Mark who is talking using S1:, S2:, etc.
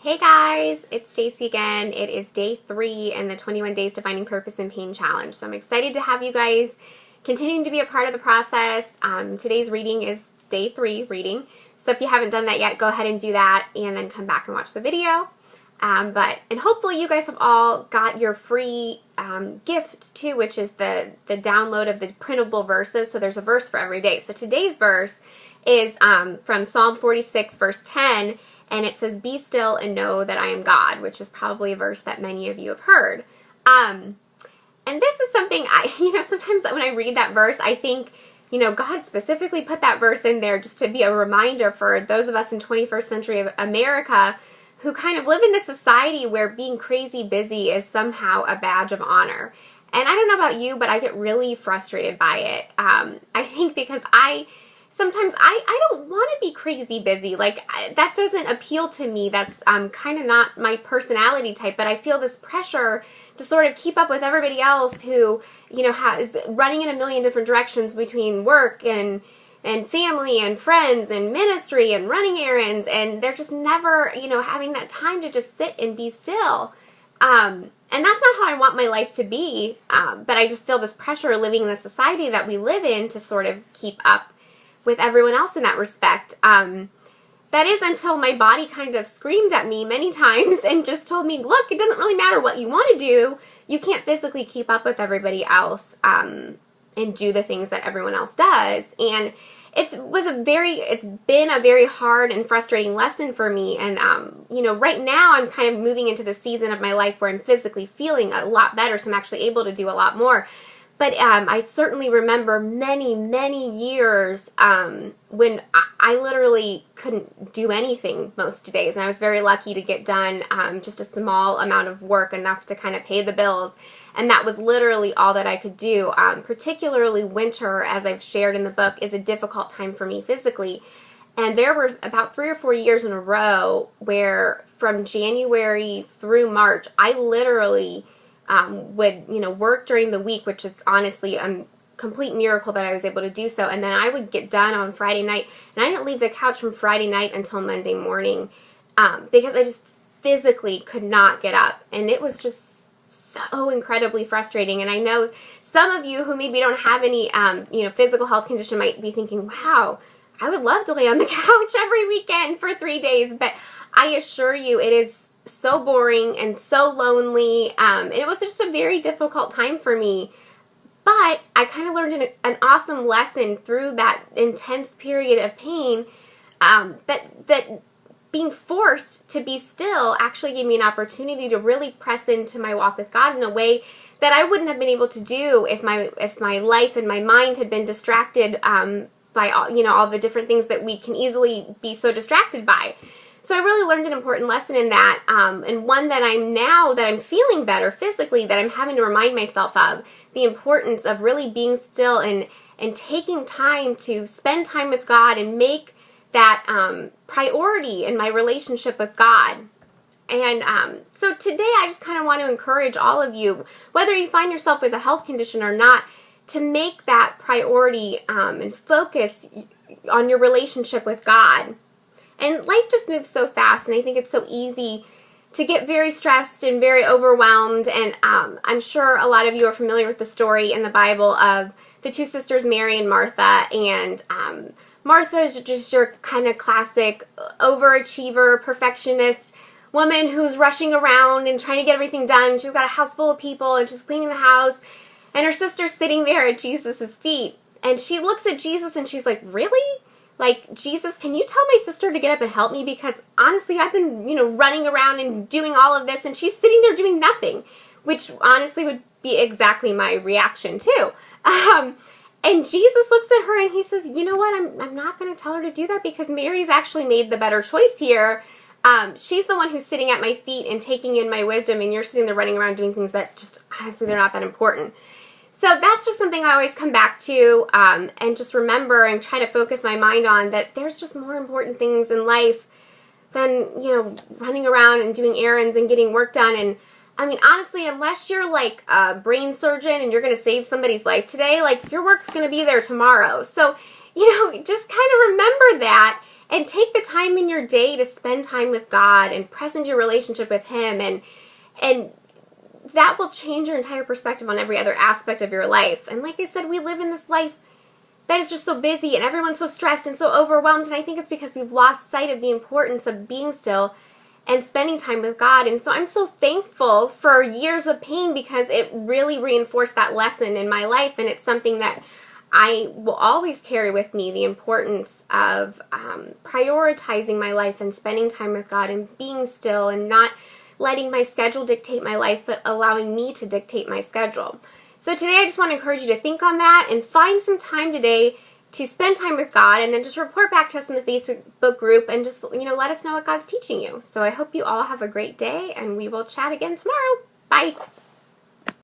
S1: Hey guys, it's Stacy again. It is day 3 in the 21 Days to Finding Purpose in Pain Challenge. So I'm excited to have you guys continuing to be a part of the process. Today's reading is day 3 reading. So if you haven't done that yet, go ahead and do that and then come back and watch the video. And hopefully you guys have all got your free gift too, which is the download of the printable verses. So there's a verse for every day. So today's verse is from Psalm 46 verse 10. And it says, "Be still and know that I am God," which is probably a verse that many of you have heard. And this is something sometimes when I read that verse, I think, God specifically put that verse in there just to be a reminder for those of us in 21st century America who kind of live in this society where being crazy busy is somehow a badge of honor. And I don't know about you, but I get really frustrated by it. I think because sometimes I don't want to be crazy busy. That doesn't appeal to me. That's kind of not my personality type, but I feel this pressure to sort of keep up with everybody else who, is running in a million different directions between work and family and friends and ministry and running errands, and they're just never, having that time to just sit and be still. And that's not how I want my life to be, but I just feel this pressure living in the society that we live in to sort of keep up with everyone else in that respect. That is until my body kind of screamed at me many times and just told me, look, it doesn't really matter what you want to do. You can't physically keep up with everybody else and do the things that everyone else does. And it's been a very hard and frustrating lesson for me. And, right now I'm kind of moving into the season of my life where I'm physically feeling a lot better. So I'm actually able to do a lot more. But I certainly remember many, many years when I literally couldn't do anything most days. And I was very lucky to get done just a small amount of work, enough to kind of pay the bills. And that was literally all that I could do. Particularly winter, as I've shared in the book, is a difficult time for me physically. And there were about 3 or 4 years in a row where from January through March, I literally would, work during the week, which is honestly a complete miracle that I was able to do so. And then I would get done on Friday night, and I didn't leave the couch from Friday night until Monday morning because I just physically could not get up. And it was just so incredibly frustrating. And I know some of you who maybe don't have any, physical health condition might be thinking, wow, I would love to lay on the couch every weekend for 3 days. But I assure you, it is so boring and so lonely, and it was just a very difficult time for me. But I kind of learned an awesome lesson through that intense period of pain, that being forced to be still actually gave me an opportunity to really press into my walk with God in a way that I wouldn't have been able to do if my life and my mind had been distracted by all the different things that we can easily be so distracted by. So I really learned an important lesson in that, and one that I'm feeling better physically, that I'm having to remind myself of the importance of really being still and taking time to spend time with God and make that priority in my relationship with God. And so today I just kind of want to encourage all of you, whether you find yourself with a health condition or not, to make that priority and focus on your relationship with God. And life just moves so fast, and I think it's so easy to get very stressed and very overwhelmed. And I'm sure a lot of you are familiar with the story in the Bible of the 2 sisters, Mary and Martha. And Martha is just your kind of classic overachiever, perfectionist woman who's rushing around and trying to get everything done. She's got a house full of people, and she's cleaning the house. And her sister's sitting there at Jesus' feet. And she looks at Jesus, and she's like, really? Jesus, can you tell my sister to get up and help me? Because honestly, I've been, running around and doing all of this, and she's sitting there doing nothing, which honestly would be exactly my reaction too. And Jesus looks at her and he says, you know what? I'm not going to tell her to do that because Mary's actually made the better choice here. She's the one who's sitting at my feet and taking in my wisdom, and you're sitting there running around doing things that just, honestly, they're not that important. So that's just something I always come back to and just remember and try to focus my mind on, that there's just more important things in life than, running around and doing errands and getting work done. And I mean, honestly, unless you're like a brain surgeon and you're going to save somebody's life today, your work's going to be there tomorrow. So, just kind of remember that And take the time in your day to spend time with God and present your relationship with Him, and that will change your entire perspective on every other aspect of your life. And like I said, we live in this life that is just so busy and everyone's so stressed and so overwhelmed, and I think it's because we've lost sight of the importance of being still and spending time with God. And so I'm so thankful for years of pain, because it really reinforced that lesson in my life, and it's something that I will always carry with me, the importance of prioritizing my life and spending time with God and being still and not letting my schedule dictate my life, but allowing me to dictate my schedule. So today I just want to encourage you to think on that and find some time today to spend time with God, and then just report back to us in the Facebook group and just, let us know what God's teaching you. So I hope you all have a great day, and we will chat again tomorrow. Bye.